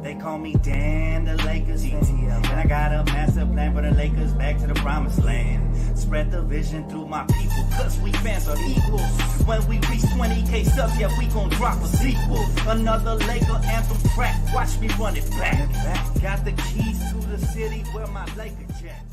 They call me Dan, the Lakers DTLF. And I got a master plan for the Lakers back to the promised land. Spread the vision through my people, cause we fans are equals. When we reach 20K subs, yeah, we gon' drop a sequel. Another Laker anthem track, watch me run it back. Got the keys to the city where my Laker jack.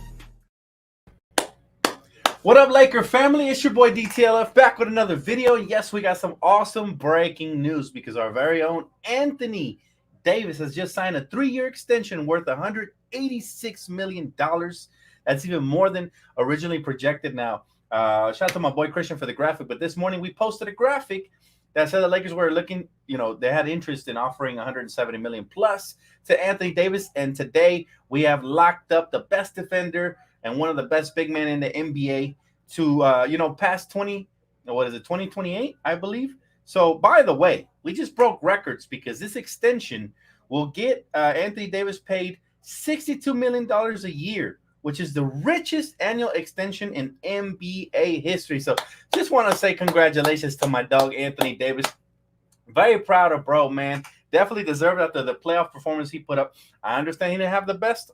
What up, Laker family? It's your boy DTLF back with another video. And yes, we got some awesome breaking news because our very own Anthony Davis has just signed a 3-year extension worth $186 million. That's even more than originally projected. Now, shout out to my boy Christian for the graphic. But this morning we posted a graphic that said the Lakers were looking, they had interest in offering $170 million plus to Anthony Davis. And today we have locked up the best defender and one of the best big men in the NBA to, past 2028, I believe. So, by the way, we just broke records because this extension will get Anthony Davis paid $62 million a year, which is the richest annual extension in NBA history. So, just want to say congratulations to my dog, Anthony Davis. Very proud of bro, man. Definitely deserved after the playoff performance he put up. I understand he didn't have the best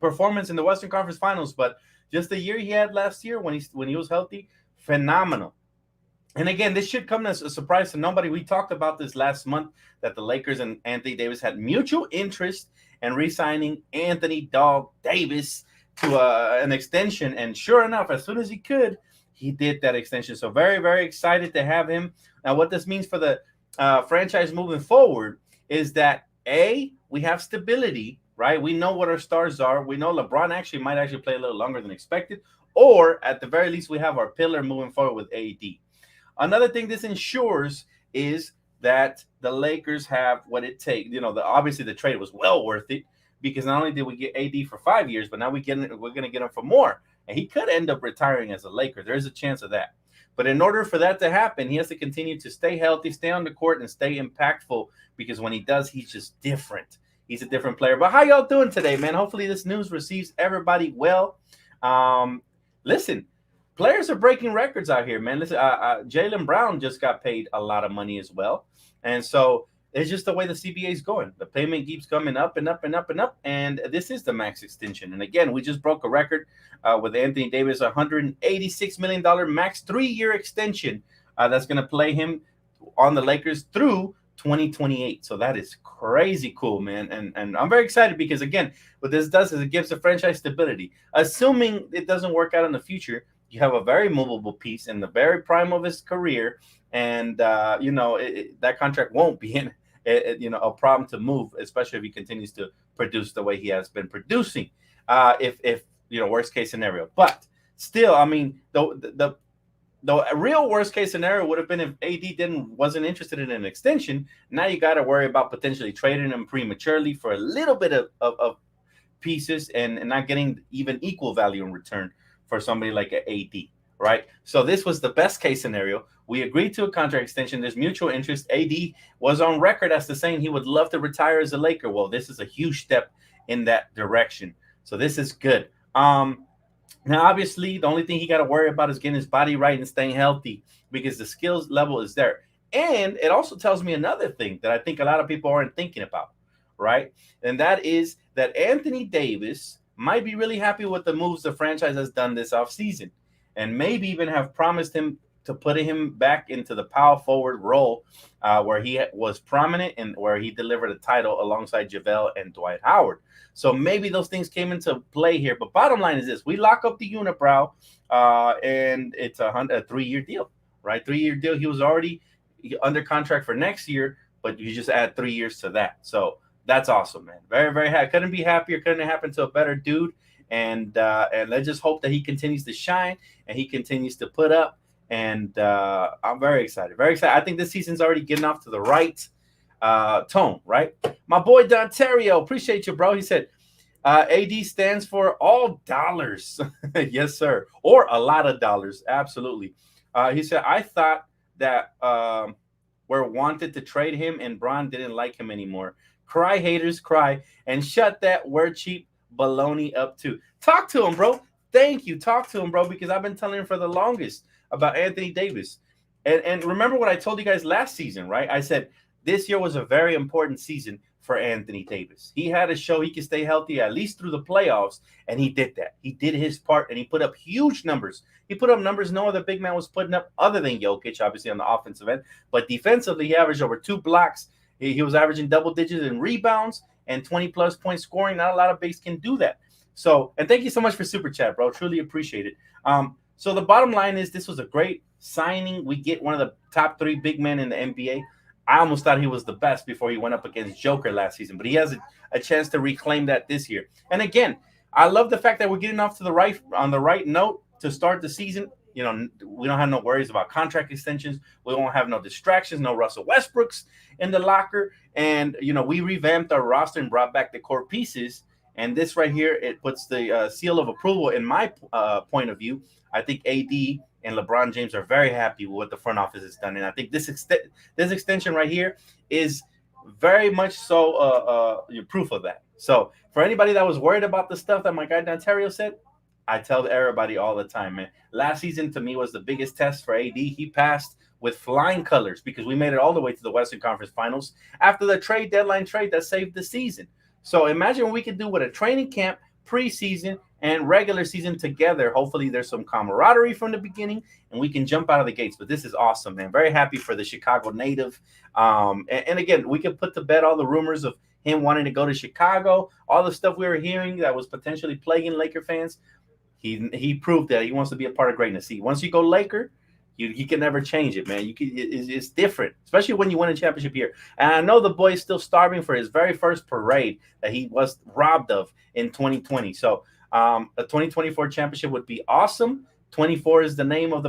performance in the Western Conference Finals, but just the year he had last year when he was healthy, phenomenal. And again, this should come as a surprise to nobody. We talked about this last month that the Lakers and Anthony Davis had mutual interest in re-signing Anthony Dog Davis to an extension. And sure enough, as soon as he could, he did that extension. So very, very excited to have him. Now, what this means for the franchise moving forward is that, A, we have stability, right? We know what our stars are. We know LeBron might play a little longer than expected. Or at the very least, we have our pillar moving forward with AD. Another thing this ensures is that the Lakers have what it takes. Obviously the trade was well worth it because not only did we get AD for 5 years, but now we're going to get him for more. And he could end up retiring as a Laker. There's a chance of that. But in order for that to happen, he has to continue to stay healthy, stay on the court, and stay impactful because when he does, he's just different. He's a different player. But how y'all doing today, man? Hopefully this news receives everybody well. Listen. Players are breaking records out here, man. Listen, Jaylen Brown just got paid a lot of money as well. And so it's just the way the CBA is going. The payment keeps coming up and up and up and up. And this is the max extension. And again, we just broke a record with Anthony Davis, $186 million max 3-year extension that's going to play him on the Lakers through 2028. So that is crazy cool, man. And I'm very excited because, again, what this does is it gives the franchise stability. Assuming it doesn't work out in the future, you have a very movable piece in the very prime of his career, and that contract won't be a problem to move, especially if he continues to produce the way he has been producing. If worst case scenario, but still, I mean, the real worst case scenario would have been if AD wasn't interested in an extension. Now you got to worry about potentially trading him prematurely for a little bit of pieces and not getting even equal value in return for somebody like an AD, right? So this was the best case scenario. We agreed to a contract extension. There's mutual interest. AD was on record as to saying he would love to retire as a Laker. Well, this is a huge step in that direction. So this is good. Now, obviously, the only thing he got to worry about is getting his body right and staying healthy because the skills level is there. And it also tells me another thing that I think a lot of people aren't thinking about, right? And that is that Anthony Davis might be really happy with the moves the franchise has done this offseason and maybe even have promised him to put him back into the power forward role where he was prominent and where he delivered a title alongside JaVale and Dwight Howard. So maybe those things came into play here. But bottom line is this. We lock up the unibrow and it's a 3-year deal, right? 3-year deal. He was already under contract for next year, but you just add 3 years to that. So that's awesome, man. Very, very happy. Couldn't be happier. Couldn't happen to a better dude. And let's just hope that he continues to shine and he continues to put up. And I'm very excited. Very excited. I think this season's already getting off to the right tone, right? My boy Dontario, appreciate you, bro. He said, AD stands for all dollars. Yes, sir. Or a lot of dollars. Absolutely. He said, I thought that we're wanted to trade him and Bron didn't like him anymore. Cry, haters, cry, and shut that word cheap baloney up too. Talk to him, bro. Thank you. Talk to him, bro, because I've been telling him for the longest about Anthony Davis. And remember what I told you guys last season, right? I said this year was a very important season for Anthony Davis. He had to show he could stay healthy at least through the playoffs, and he did that. He did his part, and he put up huge numbers. He put up numbers no other big man was putting up other than Jokic, obviously on the offensive end. But defensively, he averaged over 2 blocks. He was averaging double digits in rebounds and 20-plus point scoring. Not a lot of bigs can do that. So, and thank you so much for Super Chat, bro. Truly appreciate it. So the bottom line is this was a great signing. We get one of the top 3 big men in the NBA. I almost thought he was the best before he went up against Joker last season, but he has a chance to reclaim that this year. And again, I love the fact that we're getting off to the right note to start the season. You know, we don't have no worries about contract extensions. We won't have no distractions, no Russell Westbrooks in the locker. And, you know, we revamped our roster and brought back the core pieces. And this right here, it puts the seal of approval in my point of view. I think AD and LeBron James are very happy with what the front office has done. And I think this extension right here is very much so proof of that. So for anybody that was worried about the stuff that my guy Dontario said, I tell everybody all the time, man. Last season to me was the biggest test for AD. He passed with flying colors because we made it all the way to the Western Conference Finals after the trade deadline trade that saved the season. So imagine what we could do with a training camp, preseason, and regular season together. Hopefully there's some camaraderie from the beginning and we can jump out of the gates. But this is awesome, man. Very happy for the Chicago native. And again, we could put to bed all the rumors of him wanting to go to Chicago, all the stuff we were hearing that was potentially plaguing Laker fans. He proved that he wants to be a part of greatness. See, once you go Laker, you can never change it, man. It's different, especially when you win a championship here. And I know the boy is still starving for his very first parade that he was robbed of in 2020. So a 2024 championship would be awesome. 24 is the name of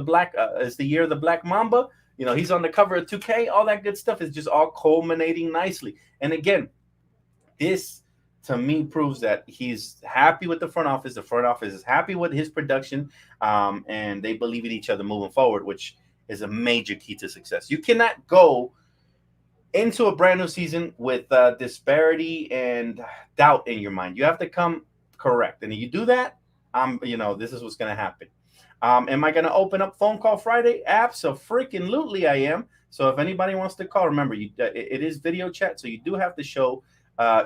is the year of the Black Mamba. You know, he's on the cover of 2K. All that good stuff is just all culminating nicely. And again, this to me proves that he's happy with the front office. The front office is happy with his production, and they believe in each other moving forward, which is a major key to success. You cannot go into a brand new season with disparity and doubt in your mind. You have to come correct. And if you do that, this is what's going to happen. Am I going to open up phone call Friday? Absolutely I am. So if anybody wants to call, remember, it is video chat, so you do have to show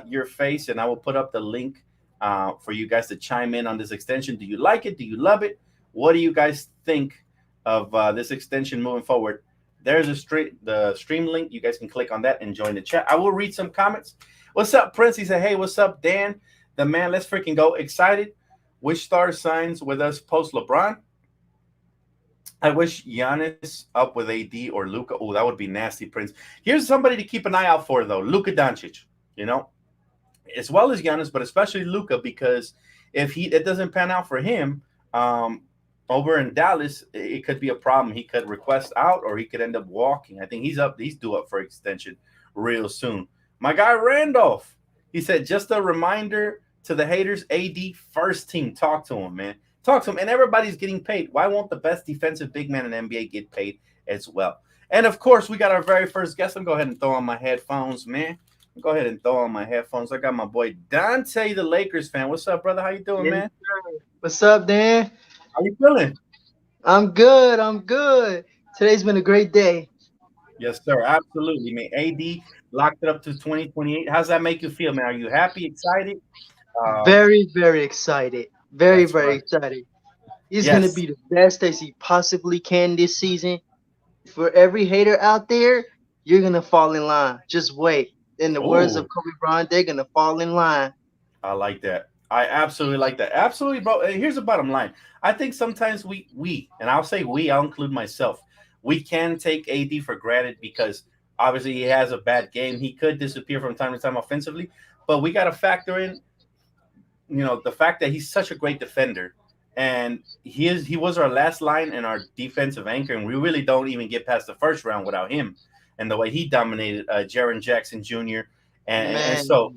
your face, and I will put up the link for you guys to chime in on this extension. Do you like it? Do you love it? What do you guys think of this extension moving forward? There's the stream link. You guys can click on that and join the chat. I will read some comments. What's up, Prince? He said, hey, what's up, Dan? The man, let's freaking go. Excited. Which star signs with us post LeBron? I wish Giannis up with AD or Luka. Oh, that would be nasty, Prince. Here's somebody to keep an eye out for, though. Luka Doncic. You know, as well as Giannis, but especially Luka, because if it doesn't pan out for him over in Dallas, it could be a problem. He could request out, or he could end up walking. I think he's due up for extension real soon. My guy Randolph, he said, just a reminder to the haters, AD first team. Talk to him, man. Talk to him, and everybody's getting paid. Why won't the best defensive big man in the NBA get paid as well? And of course, we got our very first guest. I'm going to go ahead and throw on my headphones, man. Go ahead and throw on my headphones. I got my boy Dante, the Lakers fan. What's up, brother? How you doing, man? Sir. What's up, Dan? How you feeling? I'm good. Today's been a great day. Yes, sir. Absolutely, man. AD locked it up to 2028. How's that make you feel, man? Are you happy, excited? Very, very excited. Very excited. He's going to be the best as he possibly can this season. For every hater out there, you're going to fall in line. Just wait. In the words of Kobe Bryant, they're going to fall in line. I like that. I absolutely like that. Absolutely, bro. Here's the bottom line. I think sometimes we, and I'll say we, I'll include myself, we can take AD for granted because obviously he has a bad game. He could disappear from time to time offensively, but we got to factor in, the fact that he's such a great defender. And he was our last line and our defensive anchor, and we really don't even get past the first round without him. And the way he dominated Jaren Jackson Jr. And so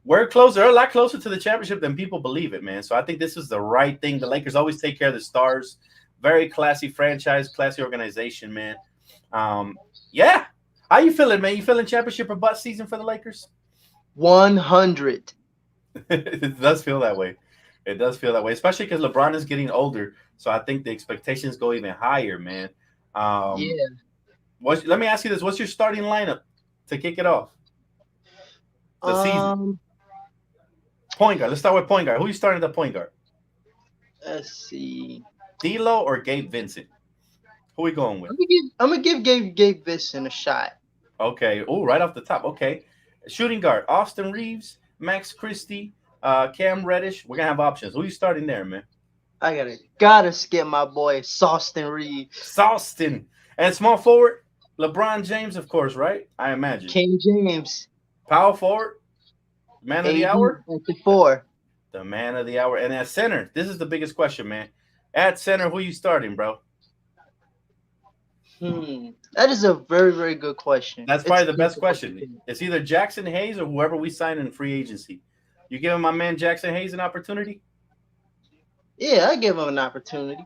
we're closer, a lot closer to the championship than people believe it, man. So I think this is the right thing. The Lakers always take care of the stars. Very classy franchise, classy organization, man. Yeah. How you feeling, man? You feeling championship or bust season for the Lakers? 100. It does feel that way. It does feel that way, especially because LeBron is getting older. So I think the expectations go even higher, man. Yeah. Let me ask you this. What's your starting lineup? to kick it off? The season. Um, Point guard. Let's start with point guard. Who you starting at the point guard? let's see. D'Lo or Gabe Vincent? Who we going with? I'm gonna give Gabe Vincent a shot. Okay. Oh, right off the top. Okay. Shooting guard. Austin Reeves, Max Christie, Cam Reddish. We're gonna have options. Who you starting there, man? I gotta skip my boy Sawston Reeves. Sawston. And small forward, LeBron James, of course, right? I imagine. King James. Power forward, man of the hour. At the 4. The man of the hour. And at center, this is the biggest question, man. At center, who you starting, bro? That is a very, very good question. That's probably the best question. It's either Jackson Hayes or whoever we sign in free agency. You giving my man Jackson Hayes an opportunity? Yeah, I give him an opportunity.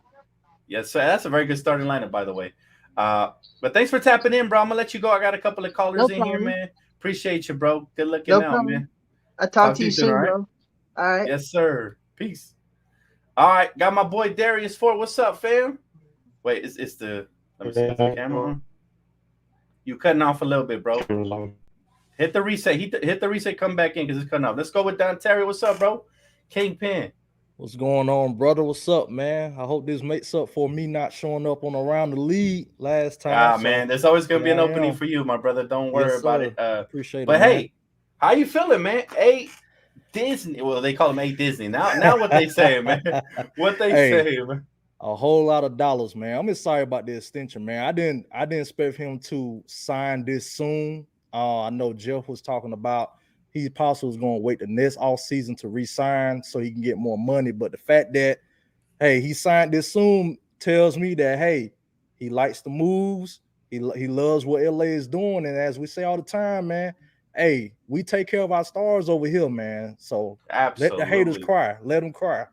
Yes, sir. That's a very good starting lineup, by the way. But thanks for tapping in, bro. I'm gonna let you go. I got a couple of callers in here, man. Appreciate you, bro. Good looking out, man. I'll talk to you soon, bro. All right. Yes, sir. Peace. All right, got my boy Darius Ford. What's up, fam? Wait, it's the let me see the camera on. You cutting off a little bit, bro. Hit the reset. Hit the reset. Come back in because it's cutting off. Let's go with Don Terry. What's up, bro? Kingpin. What's going on, brother? What's up, man? I hope this makes up for me not showing up on Around the League last time. Man, there's always gonna be an opening for you, my brother. Don't worry about it. Appreciate it. But man. Hey, how you feeling, man? Disney. Well, they call him Disney. Now what they say, man? What they say, man? A whole lot of dollars, man. I'm excited about the extension, man. I didn't expect him to sign this soon. I know Jeff was talking about he possibly was going to wait the next off season to re-sign so he can get more money. But the fact that, hey, he signed this soon tells me that, hey, he likes the moves. He loves what LA is doing. And as we say all the time, man, hey, we take care of our stars over here, man. So Let the haters cry. Let them cry.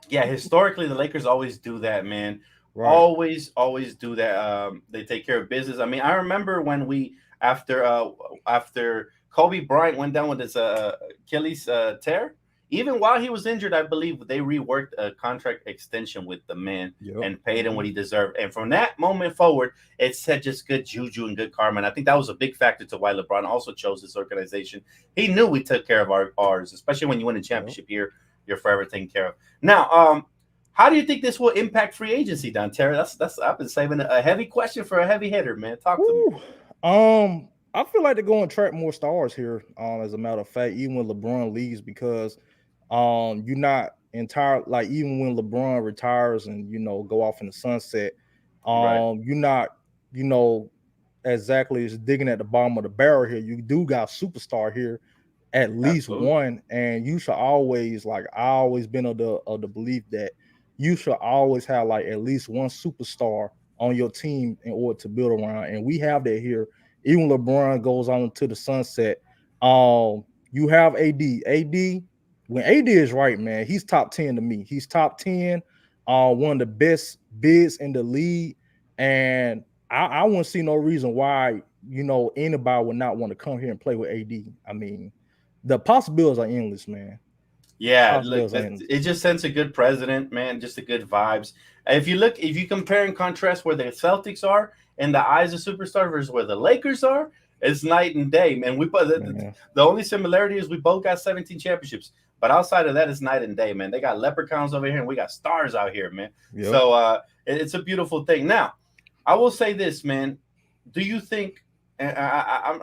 Yeah, historically, the Lakers always do that, man. Right. Always do that. They take care of business. I mean, I remember when we after Kobe Bryant went down with his Achilles tear, even while he was injured, I believe they reworked a contract extension with the man and paid him what he deserved. And from that moment forward, it said just good juju and good karma. And I think that was a big factor to why LeBron also chose this organization. He knew we took care of ours, especially when you win a championship here. You're forever taken care of. Now, how do you think this will impact free agency, Don Terry? That's I've been saving a heavy question for a heavy hitter, man. Talk to me. I feel like they're going to track more stars here. As a matter of fact, even when LeBron leaves, because you're not entire like even when LeBron retires and go off in the sunset, you're not exactly is digging at the bottom of the barrel here. You do got superstar here. At least one, and you should always I always been of the belief that you should always have at least one superstar on your team in order to build around, and we have that here. Even LeBron goes on to the sunset. You have AD. When AD is right, man, he's top 10 to me. He's top 10, one of the best bigs in the league, and I wouldn't see no reason why anybody would not want to come here and play with AD. I mean, the possibilities are endless, man. Yeah, look, it just sends a good president, man, just a good vibes. If you compare and contrast where the Celtics are in the eyes of superstars versus where the Lakers are, it's night and day, man. The only similarity is we both got 17 championships, but outside of that, it's night and day, man. They got leprechauns over here, and we got stars out here, man. Yep. So it's a beautiful thing. Now, I will say this, man. Do you think? And I'm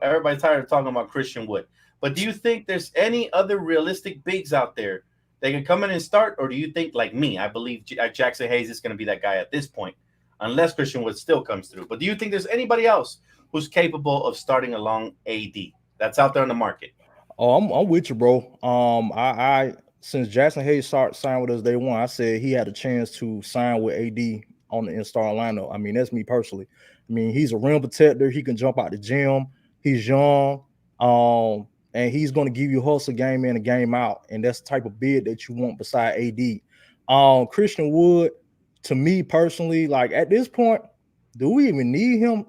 everybody's tired of talking about Christian Wood. But do you think there's any other realistic bigs out there that can come in and start? Or do you think, like me, I believe Jackson Hayes is going to be that guy at this point, unless Christian Wood still comes through. But do you think there's anybody else who's capable of starting along AD that's out there in the market? Oh, I'm with you, bro. I since Jackson Hayes signed with us day one, I said he had a chance to sign with AD on the in-star lineup. I mean, that's me personally. I mean, he's a rim protector. He can jump out the gym. He's young. And he's going to give you hustle game in and game out. And that's the type of bid that you want beside AD. Christian Wood, to me personally, at this point, do we even need him?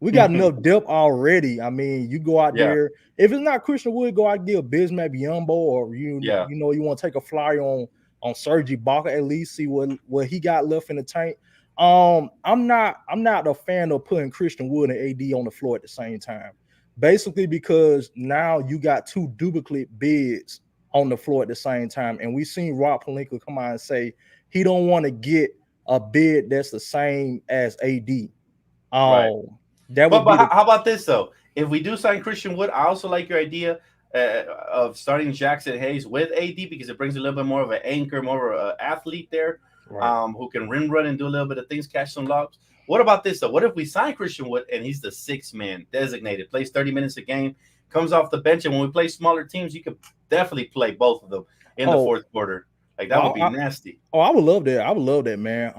We got enough depth already. I mean, you go out there. If it's not Christian Wood, go out and get a Bismack Biyombo, or you want to take a flyer on Serge Ibaka at least, see what he got left in the tank. I'm not a fan of putting Christian Wood and AD on the floor at the same time. Basically, because now you got two duplicate bigs on the floor at the same time, and we seen Rob Pelinka come out and say he don't want to get a bid that's the same as AD. Right. That would be. How about this though? If we do sign Christian Wood, I also like your idea of starting Jackson Hayes with AD because it brings a little bit more of an anchor, more of an athlete there, Right. who can rim run and do a little bit of things, catch some lobs. What about this though? What if we sign Christian Wood and he's the sixth man designated, plays 30 minutes a game, comes off the bench, and when we play smaller teams, you could definitely play both of them in the fourth quarter. Like that would be nasty. I would love that. I would love that, man.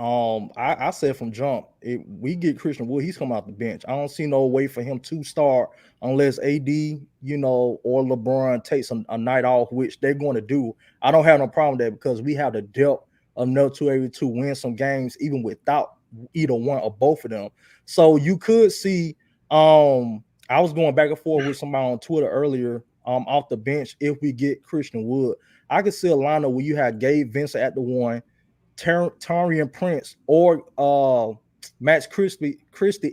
I said from jump, if we get Christian Wood, he's coming off the bench. I don't see no way for him to start unless AD, or LeBron takes a night off, which they're going to do. I don't have no problem with that because we have the depth enough to able to win some games even without either one or both of them. So you could see. I was going back and forth with somebody on Twitter earlier. Off the bench, if we get Christian Wood, I could see a lineup where you have Gabe Vincent at the one, Taurean Prince or Max Christie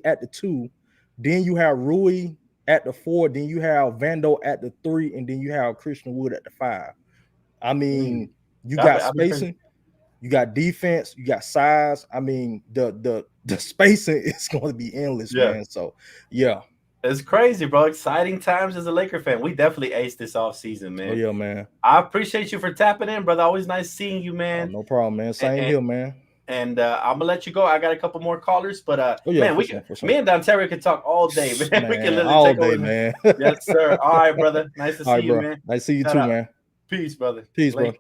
at the two. Then you have Rui at the four. Then you have Vando at the three, and then you have Christian Wood at the five. I mean, you got spacing, you got defense, you got size. I mean, the spacing is going to be endless, man. So, yeah. It's crazy, bro. Exciting times as a Laker fan. We definitely aced this off season, man. Oh, yeah, man. I appreciate you for tapping in, brother. Always nice seeing you, man. Oh, no problem, man. Same here, man. And I'm gonna let you go. I got a couple more callers, but me and Ontario can talk all day, man. We can literally all take day, over. Man. Yes, sir. All right, brother. Nice to see you, bro. man. Nice to see you too, man. Peace, brother. Peace, bro.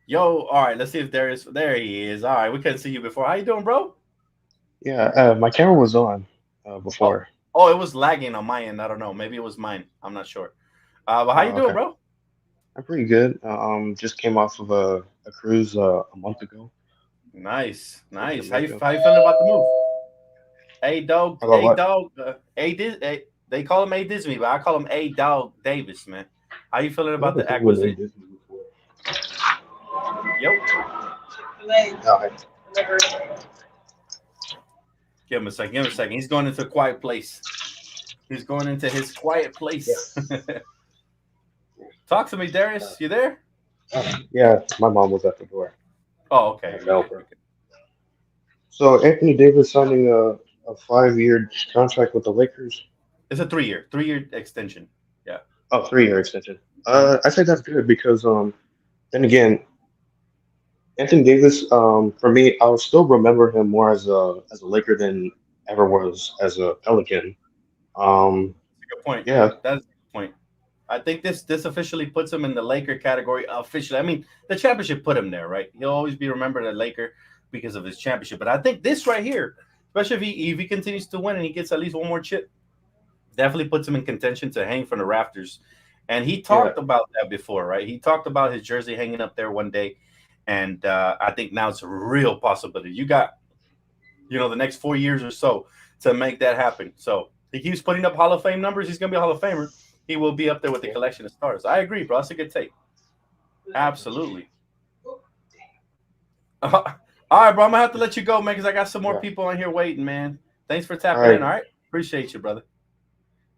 Yo, all right. Let's see if there he is. All right, we couldn't see you before. How you doing, bro? Yeah, my camera was on before. Oh, it was lagging on my end. I don't know. Maybe it was mine. I'm not sure. But how you doing, bro? I'm pretty good. Just came off of a cruise a month ago. Nice. How you feeling about the move? Hey, dog. They call him A Disney, but I call him A Dog Davis, man. How you feeling about the acquisition? Yo. Give him a second. He's going into a quiet place. He's going into his quiet place. Talk to me, Darius. You there? Yeah, my mom was at the door. Oh, okay. So Anthony Davis signing a 5-year contract with the Lakers. It's a 3-year extension. Yeah. Oh, 3-year extension. I say that's good because then again, Anthony Davis, for me, I'll still remember him more as a Laker than ever was as a Pelican. That's a good point. Yeah, that's a good point. I think this officially puts him in the Laker category officially. I mean, the championship put him there, right? He'll always be remembered as a Laker because of his championship. But I think this right here, especially if he continues to win and he gets at least one more chip, definitely puts him in contention to hang from the rafters. And he talked about that before, right? He talked about his jersey hanging up there one day. And I think now it's a real possibility. You got, the next 4 years or so to make that happen. So he keeps putting up Hall of Fame numbers. He's going to be a Hall of Famer. He will be up there with the collection of stars. I agree, bro. That's a good take. Absolutely. All right, bro. I'm going to have to let you go, man, because I got some more people on here waiting, man. Thanks for tapping in, all right? Appreciate you, brother.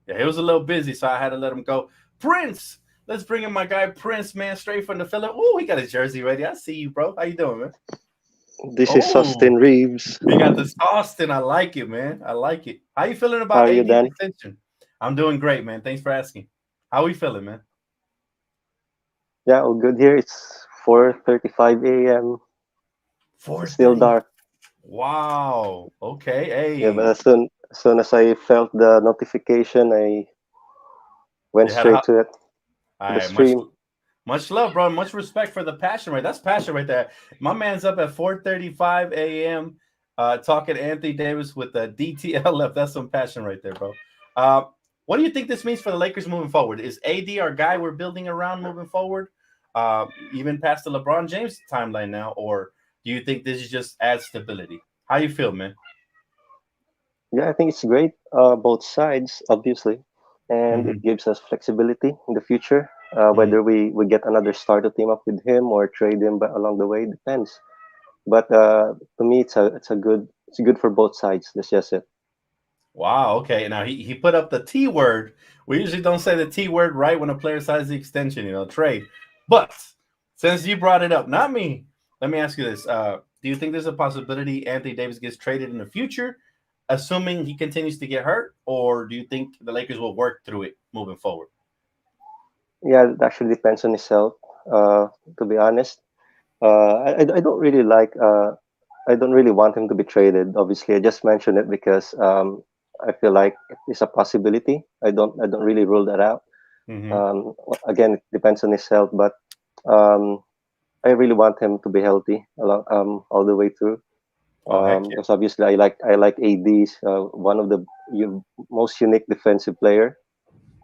Yeah, he was a little busy, so I had to let him go. Prince. Let's bring in my guy Prince, man, straight from the Philly. Oh, he got his jersey ready. I see you, bro. How you doing, man? This is Austin Reeves. You got this Austin. I like it, man. I like it. How you feeling about AD extension? I'm doing great, man. Thanks for asking. How are we feeling, man? Yeah, all good here. It's 4:35 a.m. Still dark. Wow. Okay. Hey. Yeah, but as soon as I felt the notification, I went straight to it. All right, much love, bro. Much respect for the passion, right? That's passion right there. My man's up at 4:35 a.m. Talking to Anthony Davis with the DTLF. That's some passion right there, bro. What do you think this means for the Lakers moving forward? Is AD our guy we're building around moving forward, even past the LeBron James timeline now, or do you think this is just adds stability? How you feel, man? Yeah, I think it's great. Both sides, obviously. And it gives us flexibility in the future. Whether we get another star to team up with him or trade him along the way, depends. But to me, it's good for both sides. That's just it. Wow. Okay. Now he put up the T word. We usually don't say the T word right when a player signs the extension, trade. But since you brought it up, not me, let me ask you this. Do you think there's a possibility Anthony Davis gets traded in the future, assuming he continues to get hurt? Or do you think the Lakers will work through it moving forward? Yeah, it actually depends on his health. To be honest, I don't really like. I don't really want him to be traded. Obviously, I just mentioned it because I feel like it's a possibility. I don't really rule that out. Mm-hmm. Again, it depends on his health, but um, I really want him to be healthy along all the way through. Oh, heck yeah. Because obviously I like AD's one of the most unique defensive player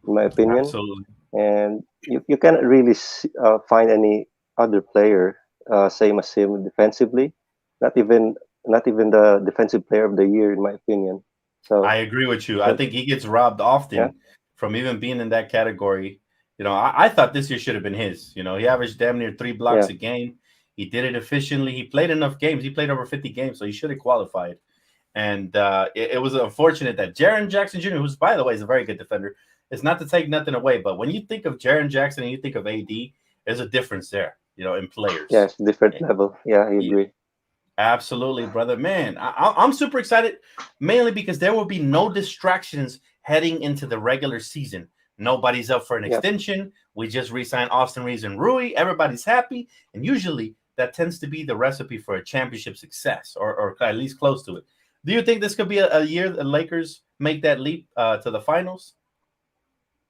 in my opinion, Absolutely. and you cannot really find any other player same as him defensively. Not even not even the defensive player of the year in my opinion. So I agree with you. I but think he gets robbed yeah, often from even being in that category. I thought this year should have been his. He averaged damn near 3 blocks yeah, a game. He did it efficiently. He played enough games. He played over 50 games, so he should have qualified. And it was unfortunate that Jaren Jackson Jr., who's, by the way, is a very good defender, is not to take nothing away. But when you think of Jaren Jackson and you think of AD, there's a difference there, in yeah, players. it's different level. Yeah, I Yeah, agree. absolutely, brother. Man, I'm super excited, mainly because there will be no distractions heading into the regular season. Nobody's up for an Yeah, extension. We just re-signed Austin Reeves and Rui. Everybody's happy, and usually that tends to be the recipe for a championship success, or at least close to it. Do you think this could be a year the Lakers make that leap to the finals?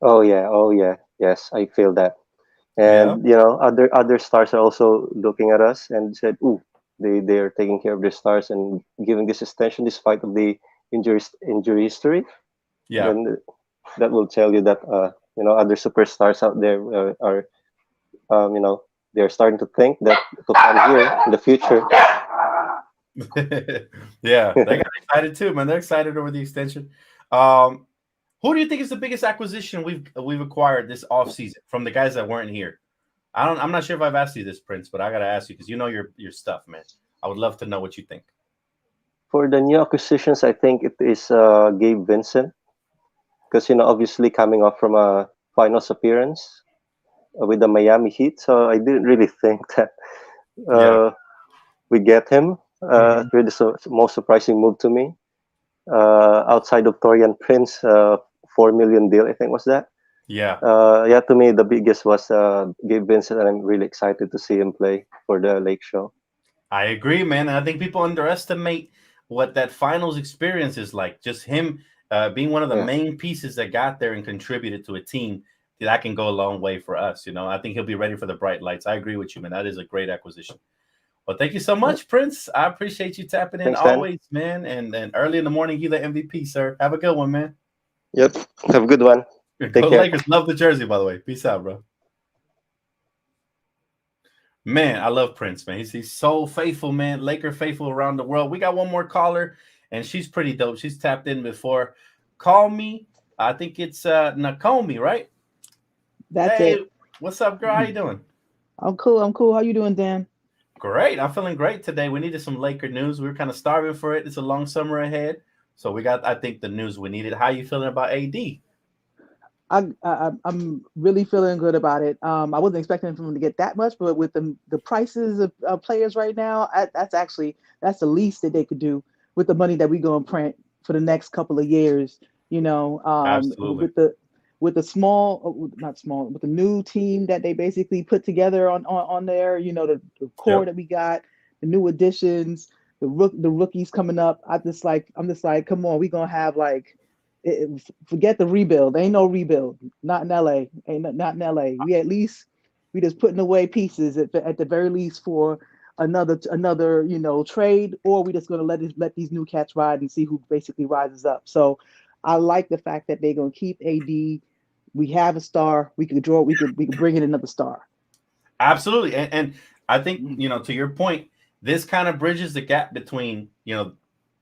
oh yeah, yes, I feel that. Yeah, And other stars are also looking at us and said, "Ooh, they are taking care of their stars and giving this extension despite of the injury history." yeah. Then that will tell you that other superstars out there are they're starting to think that to come here in the future. Yeah, they got excited too, man. They're excited over the extension. Um, who do you think is the biggest acquisition we've acquired this offseason from the guys that weren't here? I'm not sure if I've asked you this, Prince, but I gotta ask you because you know your stuff, man. I would love to know what you think. For the new acquisitions, I think it is Gabe Vincent because obviously coming off from a finals appearance with the Miami Heat, so I didn't really think that Yeah. uh, we get him. Hmm. Really, most surprising move to me. Outside of Torian Prince, 4 million deal, I think was that. Yeah. Yeah, to me the biggest was Gabe Vincent, and I'm really excited to see him play for the Lake Show. I agree, man. And I think people underestimate what that finals experience is like. Just him being one of the Yeah, main pieces that got there and contributed to a team that can go a long way for us. I think he'll be ready for the bright lights. I agree with you, man. That is a great acquisition. Well, thank you so yep. much, Prince. I appreciate you tapping in Thanks, Dan. always, man. And early in the morning, you the MVP, sir. Have a good one, man. Yep. Have a good one. Take Go care. Lakers. Love the jersey, by the way. Peace out, bro. Man, I love Prince, man. He's so faithful, man. Laker faithful around the world. We got one more caller, and she's pretty dope. She's tapped in before. Call me. I think it's Nakomi, right? That's Hey, it. what's up, girl? How you doing? I'm cool. I'm cool. How you doing, Dan? Great. I'm feeling great today. We needed some Laker news. We were kind of starving for it. It's a long summer ahead. So we got, I think, the news we needed. How you feeling about AD? I'm really feeling good about it. I wasn't expecting them to get that much, but with the prices of players right now, that's the least that they could do with the money that we going to print for the next couple of years. Absolutely. With the small, not small, with the new team that they basically put together on there. The core Yep. that we got, the new additions, the rookies coming up. I'm just like, come on, we gonna have like forget the rebuild. Ain't no rebuild. Not in LA. Ain't not in LA. We just putting away pieces at the very least for another trade, or we just gonna let these new cats ride and see who basically rises up. So I like the fact that they're gonna keep AD. We have a star. We could draw. We could bring in another star. Absolutely. And I think, to your point, this kind of bridges the gap between, the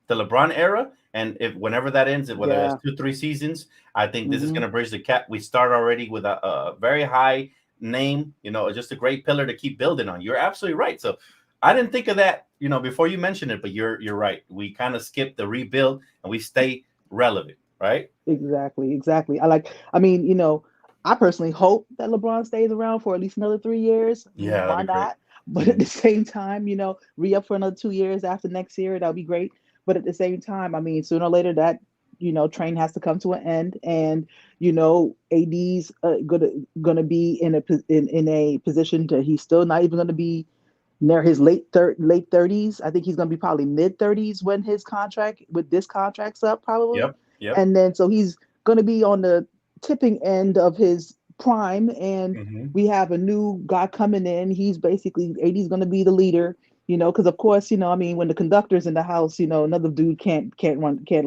LeBron era, and if whenever that ends, whether it's Yeah. 2 3 seasons, I think this is Hmm. going to bridge the gap. We start already with a very high name, just a great pillar to keep building on. You're absolutely right. So I didn't think of that before you mention it, but you're right. We kind of skip the rebuild and we stay relevant, right? Exactly. I mean, I personally hope that LeBron stays around for at least another 3 years. I mean, Yeah, that'd why be great. not? But at Mhm. the same time, re-up for another 2 years after next year, that'll be great. But at the same time, I mean, sooner or later that, train has to come to an end. And, AD's gonna be in a position to he's still not even gonna be near his late 30s. I think he's going to be probably mid 30s when this contract's up probably. Yep. Yep. And then so he's going to be on the tipping end of his prime, and Hmm. we have a new guy coming in. He's basically AD's going to be the leader, because of course, I mean, when the conductor's in the house, another dude can't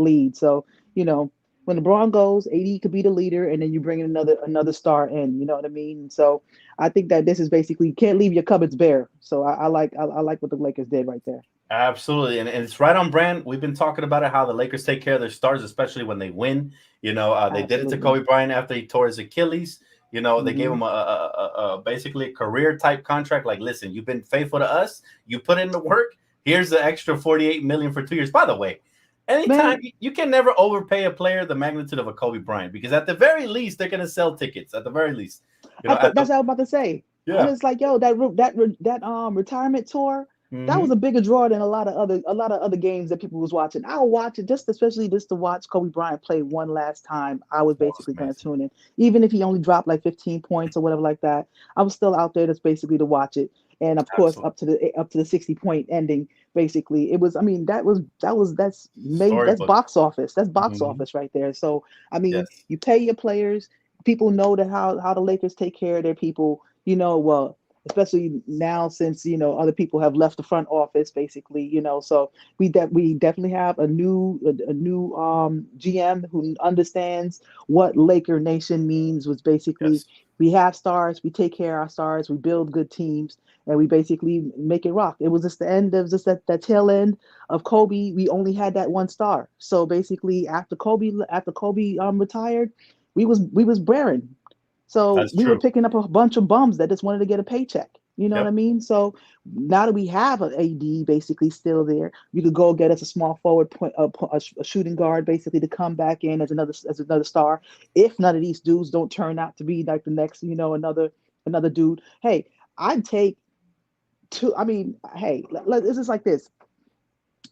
lead. So, you know, when LeBron goes, AD could be the leader, and then you bring in another star in. You know what I mean? So I think that this is basically, you can't leave your cupboards bare. So I like what the Lakers did right there. Absolutely, and it's right on brand. We've been talking about it, how the Lakers take care of their stars, especially when they win. They did it to Absolutely. Kobe Bryant after he tore his Achilles. They gave Hmm. him basically a career type contract. Like, listen, you've been faithful to us. You put in the work. Here's the extra 48 million for 2 years. By the way, anytime Man, you can never overpay a player the magnitude of a Kobe Bryant, because at the very least they're gonna sell tickets. At the very least, at the that's what I was about to say. I'm yeah. just like, yo, that retirement tour, that was Hmm. a bigger draw than a lot of other games that people was watching. I'll watch it just especially just to watch Kobe Bryant play one last time. I was basically going to Amazing. tune in, even if he only dropped like 15 points or whatever like that. I was still out there just basically to watch it, and of course Absolutely. up to the 60-point ending. Basically, it was. I mean, that's Storybook. box office. That's box Hmm. office right there. So I mean, Yes. you pay your players. People know that how the Lakers take care of their people. Well, especially now since other people have left the front office, basically. So we definitely have a new GM who understands what Laker Nation means. Was basically, Yes. we have stars, we take care of our stars, we build good teams, and we basically make it rock. It was just the end of just that tail end of Kobe. We only had that one star. So basically, after Kobe retired, we was barren. So That's we were true. picking up a bunch of bums that just wanted to get a paycheck. You know what I Yep. mean? So now that we have an AD basically still there, you could go get us a small forward point, a shooting guard basically to come back in as another star. If none of these dudes don't turn out to be like the next, another dude. Hey, I'd take two. I mean, hey, this is like this.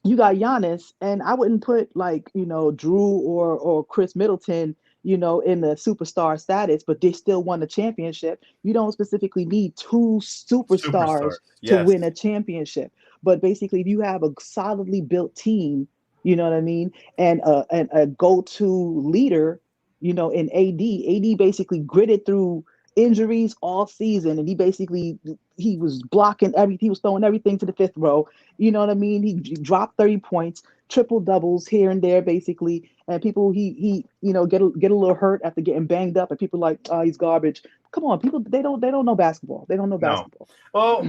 You got Giannis, and I wouldn't put like Drew or Chris Middleton, in the superstar status, but they still won the championship. You don't specifically need two superstars Superstars. to Yes. win a championship, but basically, if you have a solidly built team, you know what I mean, and a go-to leader, in AD basically gritted through injuries all season, and he was blocking he was throwing everything to the fifth row. You know what I mean? He dropped 30 points, triple doubles here and there, basically. And people, he get a little hurt after getting banged up, and people like, oh, he's garbage. Come on, people, they don't know basketball. They don't know No. basketball. Well,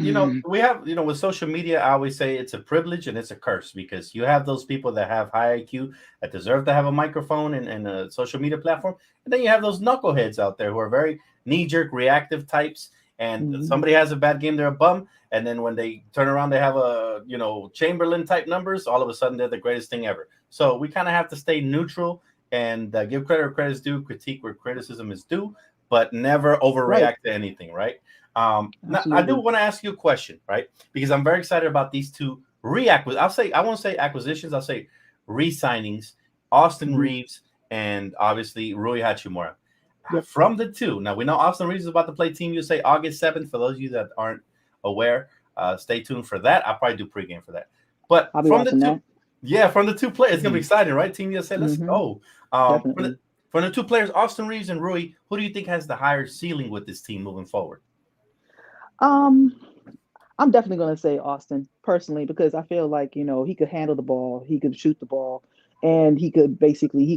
we have, with social media, I always say it's a privilege and it's a curse, because you have those people that have high IQ that deserve to have a microphone and a social media platform. And then you have those knuckleheads out there who are very knee jerk, reactive types. And Mhm. somebody has a bad game, they're a bum. And then when they turn around, they have Chamberlain type numbers. All of a sudden, they're the greatest thing ever. So we kind of have to stay neutral and give credit where credit is due, critique where criticism is due, but never Right. overreact to anything, right? Now, I do Absolutely. want to ask you a question, right? Because I'm very excited about these two I won't say acquisitions. I'll say re-signings: Austin Hmm. Reeves and obviously Rui Hachimura. Yep. From the two, now we know Austin Reeves is about to play Team USA August 7th. For those of you that aren't aware, stay tuned for that. I'll probably do pregame for that. But I'll be from the watching two, that. yeah, from the two players, it's gonna be Hmm. exciting, right? Team USA, let's Hmm. go. Um, from the, Definitely. from the two players, Austin Reeves and Rui, who do you think has the higher ceiling with this team moving forward? Um, I'm definitely going to say Austin personally because I feel like he could handle the ball, he could shoot the ball, and he could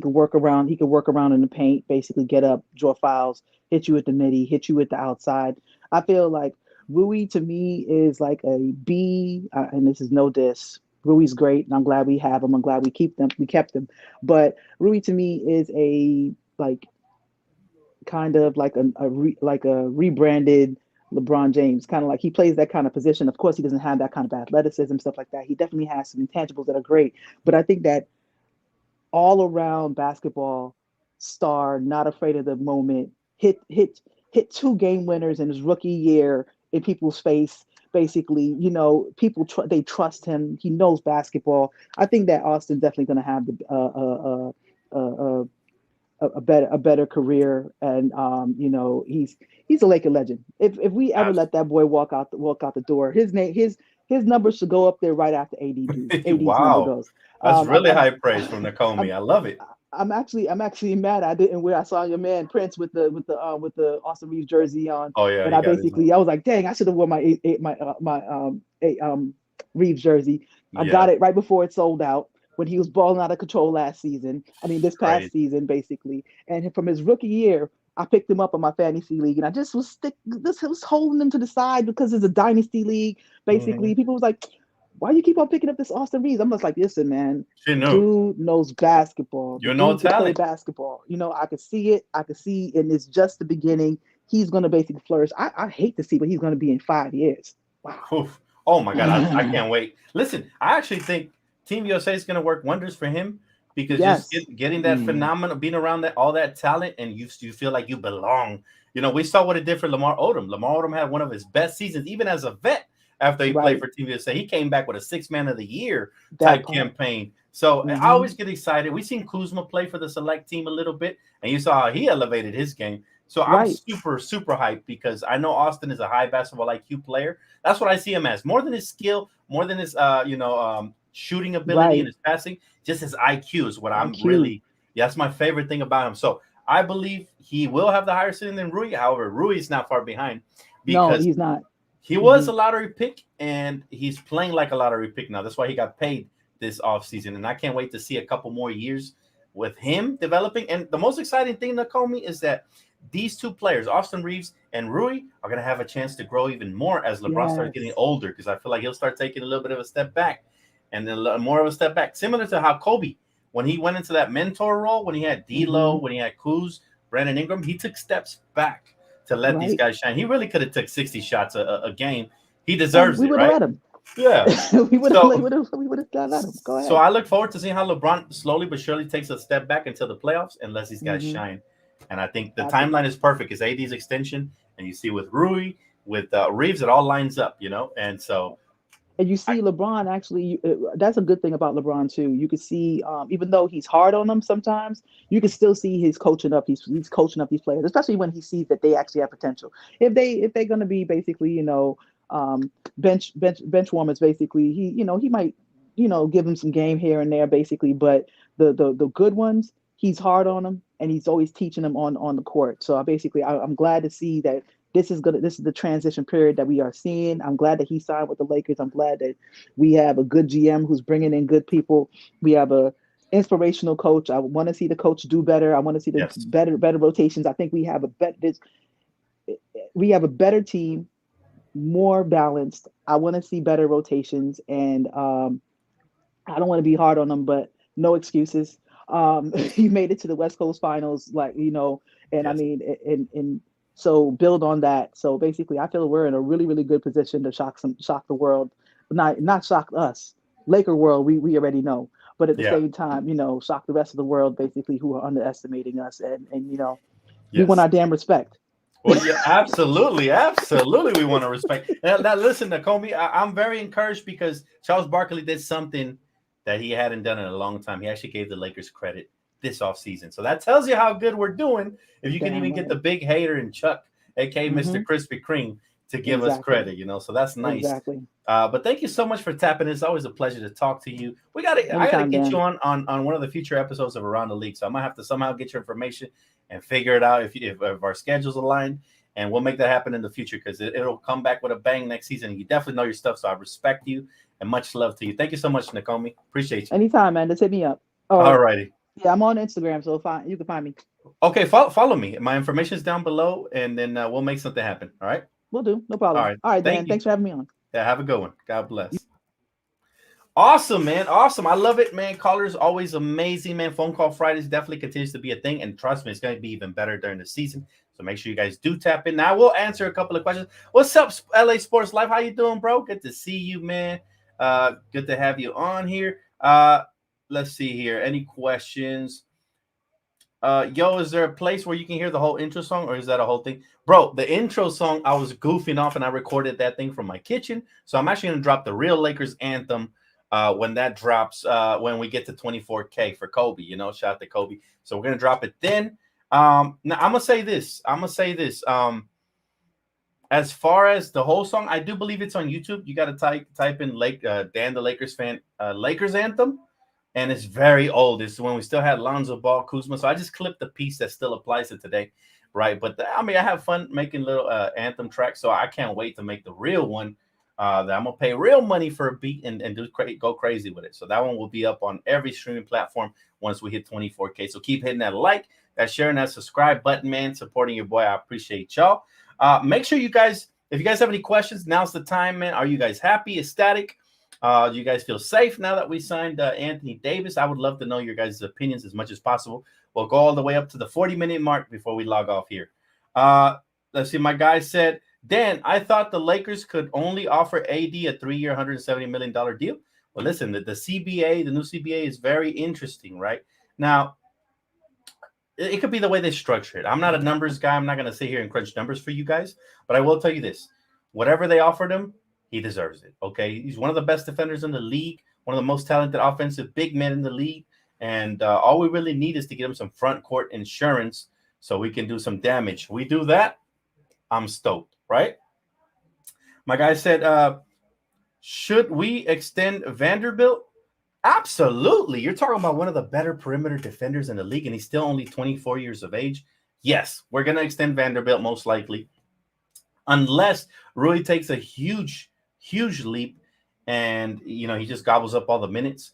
work around in the paint, basically get up, draw fouls, hit you at the midi, hit you at the outside. I feel like Rui to me is like a B, and this is no diss. Rui's great, and I'm glad we have him. I'm glad we kept him. But Rui to me is a like kind of like a rebranded. LeBron James, kind of like he plays that kind of position. Of course, he doesn't have that kind of athleticism, stuff like that. He definitely has some intangibles that are great, but I think that all around basketball star, not afraid of the moment, hit 2 game winners in his rookie year in people's face. Basically, people they trust him. He knows basketball. I think that Austin's definitely going to have a better career, and he's a Laker legend. If we ever let that boy walk out the door, his numbers should go up there right after AD's number goes. That's really high praise from Nakomi. I love it. I'm actually mad I didn't wear. I saw your man Prince with the Austin Reeves jersey on. Oh yeah, and I was like, dang, I should have worn my Reeves jersey. I got it right before it sold out when he was balling out of control last season. I mean, this past season basically. And from his rookie year, I picked him up in my fantasy league, and I just was holding him to the side because it's a dynasty league. Basically, people was like, why you keep on picking up this Austin Reeves? I'm just like, listen, man, dude knows basketball. You know, talent. Play basketball. I could see it. And it's just the beginning. He's going to basically flourish. I hate to see what he's going to be in 5 years. Wow. Oof. Oh my God, I can't wait. Listen, I actually think Team USA is going to work wonders for him because just getting that phenomenon, being around all that talent, and you feel like you belong. We saw what it did for Lamar Odom. Lamar Odom had one of his best seasons, even as a vet. After he played for Team USA, he came back with a 6th Man of the Year type campaign. So I always get excited. We've seen Kuzma play for the select team a little bit, and you saw how he elevated his game. So I'm super, super hyped because I know Austin is a high basketball IQ player. That's what I see him as. More than his skill, more than his shooting ability and his passing, just his IQ is what I'm really. That's my favorite thing about him. So I believe he will have the higher ceiling than Rui. However, Rui is not far behind. No, he's not. He was a lottery pick, and he's playing like a lottery pick now. That's why he got paid this offseason, and I can't wait to see a couple more years with him developing. And the most exciting thing, Nakomi, is that these 2 players, Austin Reeves and Rui, are going to have a chance to grow even more as LeBron starts getting older, because I feel like he'll start taking a little bit of a step back and then more of a step back, similar to how Kobe, when he went into that mentor role, when he had D'Lo, when he had Kuz, Brandon Ingram, he took steps back to let these guys shine. He really could have took 60 shots a game. He deserves it, right? Let him. Yeah. we would have let him. Go ahead. So I look forward to seeing how LeBron slowly but surely takes a step back until the playoffs and lets these guys shine. And I think the timeline is perfect. It's AD's extension, and you see with Rui, with Reeves, it all lines up, And so. And you see LeBron actually, that's a good thing about LeBron too. You can see, even though he's hard on them sometimes, you can still see he's coaching up. He's coaching up these players, especially when he sees that they actually have potential. If they're going to be basically, bench warmers, basically, he might, give them some game here and there, basically. But the good ones, he's hard on them, and he's always teaching them on the court. So I'm glad to see that. This is the transition period that we are seeing. I'm glad that he signed with the Lakers. I'm glad that we have a good GM who's bringing in good people. We have a inspirational coach. I want to see the coach do better. I want to see the better rotations. I think we have a better team, more balanced. I want to see better rotations, and I don't want to be hard on them, but no excuses. You made it to the West Coast Finals, I mean, and so build on that. So basically, I feel we're in a really, really good position to shock the world, but not shock us. Laker world, we already know, but at the same time, shock the rest of the world, basically, who are underestimating us, and we want our damn respect. Well, yeah, absolutely, we want to respect. Now listen, Nakomi, I'm very encouraged because Charles Barkley did something that he hadn't done in a long time. He actually gave the Lakers credit this offseason. So that tells you how good we're doing. If you can even get the big hater in Chuck, aka Mr. Krispy Kreme, to give us credit, so that's nice. Exactly. But thank you so much for tapping in. It's always a pleasure to talk to you. I gotta get you on one of the future episodes of Around the League. So I might have to somehow get your information and figure it out if our schedules align, and we'll make that happen in the future because it'll come back with a bang next season. You definitely know your stuff, so I respect you and much love to you. Thank you so much, Nakomi. Appreciate you. Anytime, man. Just hit me up. All righty. Yeah, I'm on Instagram, so you can find me. Okay, follow me. My information is down below, and then we'll make something happen. All right? We'll do. No problem. All right, Dan. Thanks for having me on. Yeah, have a good one. God bless. Awesome, man. Awesome. I love it, man. Callers always amazing, man. Phone call Fridays definitely continues to be a thing. And trust me, it's going to be even better during the season. So make sure you guys do tap in. Now we'll answer a couple of questions. What's up, LA Sports Life? How you doing, bro? Good to see you, man. Good to have you on here. Let's see here. Any questions? Yo, is there a place where you can hear the whole intro song, or is that a whole thing? Bro, the intro song, I was goofing off and I recorded that thing from my kitchen. So I'm actually going to drop the real Lakers anthem when that drops, when we get to 24K for Kobe, you know, shout out to Kobe. So we're going to drop it then. Now I'm going to say this. As far as the whole song, I do believe it's on YouTube. You got to type in Dan the Lakers fan, Lakers anthem. And it's very old. It's when we still had Lonzo Ball, Kuzma. So I just clipped the piece that still applies to today, right? But I have fun making little anthem tracks. So I can't wait to make the real one. That I'm gonna pay real money for a beat and go crazy with it. So that one will be up on every streaming platform once we hit 24K. So keep hitting that like, that sharing, that subscribe button, man. Supporting your boy. I appreciate y'all. Make sure you guys, if you guys have any questions, now's the time, man. Are you guys happy, ecstatic? Do you guys feel safe now that we signed Anthony Davis? I would love to know your guys' opinions as much as possible. We'll go all the way up to the 40-minute mark before we log off here. Let's see. My guy said, Dan, I thought the Lakers could only offer AD a 3-year, $170 million deal. Well, listen, the CBA, the new CBA is very interesting, right? Now, it could be the way they structure it. I'm not a numbers guy. I'm not going to sit here and crunch numbers for you guys. But I will tell you this. Whatever they offered him, he deserves it, okay? He's one of the best defenders in the league, one of the most talented offensive big men in the league, and all we really need is to get him some front court insurance so we can do some damage. We do that, I'm stoked, right? My guy said, should we extend Vanderbilt? Absolutely. You're talking about one of the better perimeter defenders in the league, and he's still only 24 years of age. Yes, we're going to extend Vanderbilt most likely, unless Rui takes a huge leap and, you know, he just gobbles up all the minutes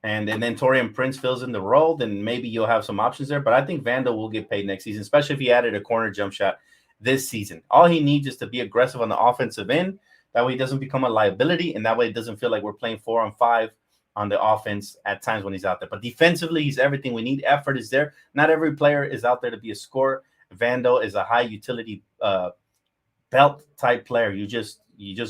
and then Taurean Prince fills in the role, then maybe you'll have some options there. But I think Vando will get paid next season, especially if he added a corner jump shot this season. All he needs is to be aggressive on the offensive end. That way he doesn't become a liability, and that way it doesn't feel like we're playing 4-on-5 on the offense at times when he's out there. But defensively, he's everything we need. Effort is there. Not every player is out there to be a scorer. Vando is a high utility belt type player. You just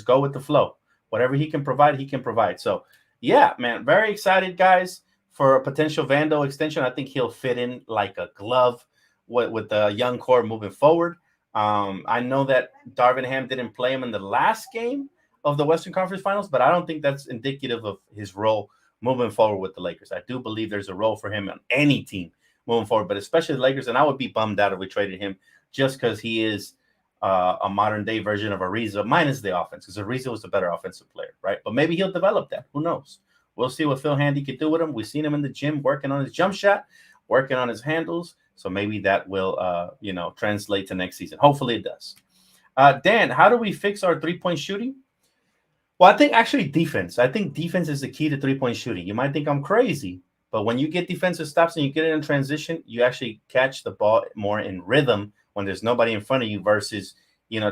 go with the flow. Whatever he can provide, he can provide. So yeah, man, very excited, guys, for a potential Vando extension. I think he'll fit in like a glove with the young core moving forward. I know that Darvin Ham didn't play him in the last game of the Western Conference Finals, but I don't think that's indicative of his role moving forward with the Lakers. I do believe there's a role for him on any team moving forward, but especially the Lakers. And I would be bummed out if we traded him just because he is a modern day version of Ariza, minus the offense, because Ariza was the better offensive player, right? But maybe he'll develop that. Who knows? We'll see what Phil Handy can do with him. We've seen him in the gym working on his jump shot, working on his handles. So maybe that will, translate to next season. Hopefully it does. Dan, how do we fix our three-point shooting? Well, I think actually defense. I think defense is the key to three-point shooting. You might think I'm crazy, but when you get defensive stops and you get it in transition, you actually catch the ball more in rhythm when there's nobody in front of you versus,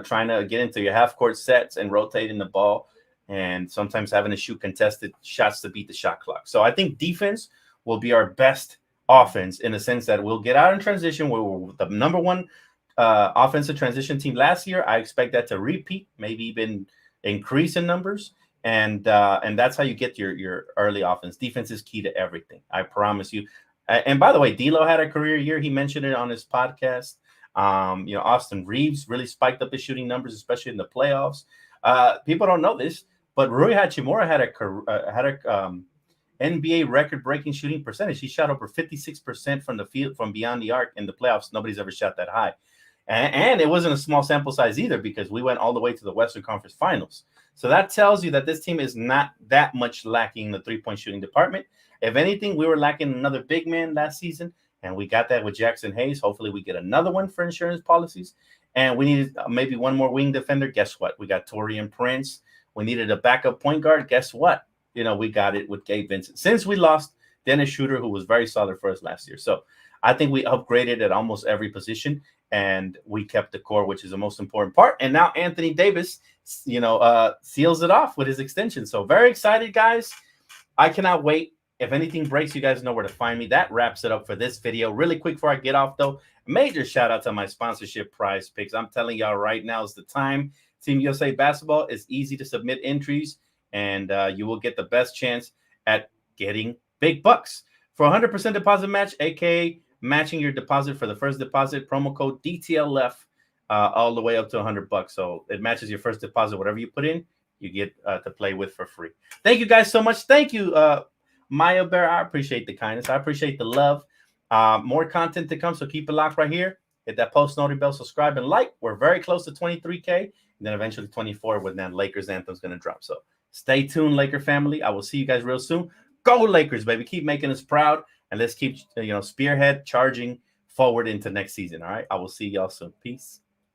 trying to get into your half-court sets and rotating the ball and sometimes having to shoot contested shots to beat the shot clock. So I think defense will be our best offense in the sense that we'll get out in transition. We're the number one offensive transition team last year. I expect that to repeat, maybe even increase in numbers. And that's how you get your early offense. Defense is key to everything. I promise you. And by the way, D'Lo had a career year. He mentioned it on his podcast. Austin Reeves really spiked up his shooting numbers, especially in the playoffs. People don't know this, but Rui Hachimura had a NBA record-breaking shooting percentage. He shot over 56% from the field, from beyond the arc in the playoffs. Nobody's ever shot that high. And it wasn't a small sample size either because we went all the way to the Western Conference Finals. So that tells you that this team is not that much lacking in the three-point shooting department. If anything, we were lacking another big man last season, and we got that with Jackson Hayes. Hopefully we get another one for insurance policies. And we needed maybe one more wing defender. Guess what? We got Taurean Prince. We needed a backup point guard. Guess what? We got it with Gabe Vincent. Since we lost Dennis Schroeder, who was very solid for us last year. So I think we upgraded at almost every position, and we kept the core, which is the most important part. And now Anthony Davis, seals it off with his extension. So very excited, guys. I cannot wait. If anything breaks, you guys know where to find me. That wraps it up for this video. Really quick before I get off, though, major shout out to my sponsorship Prize Picks. I'm telling y'all right now is the time. Team USA Basketball is easy to submit entries, and you will get the best chance at getting big bucks. For 100% deposit match, aka matching your deposit for the first deposit, promo code DTLF all the way up to $100. So it matches your first deposit. Whatever you put in, you get to play with for free. Thank you guys so much. Thank you, Maya Bear. I appreciate the kindness. I appreciate the love. More content to come, so keep it locked right here. Hit that post notification bell, subscribe, and like. We're very close to 23K, and then eventually 24 when that Lakers anthem's going to drop. So stay tuned, Laker family. I will see you guys real soon. Go Lakers, baby. Keep making us proud, and let's keep spearhead charging forward into next season. All right. I will see y'all soon. Peace.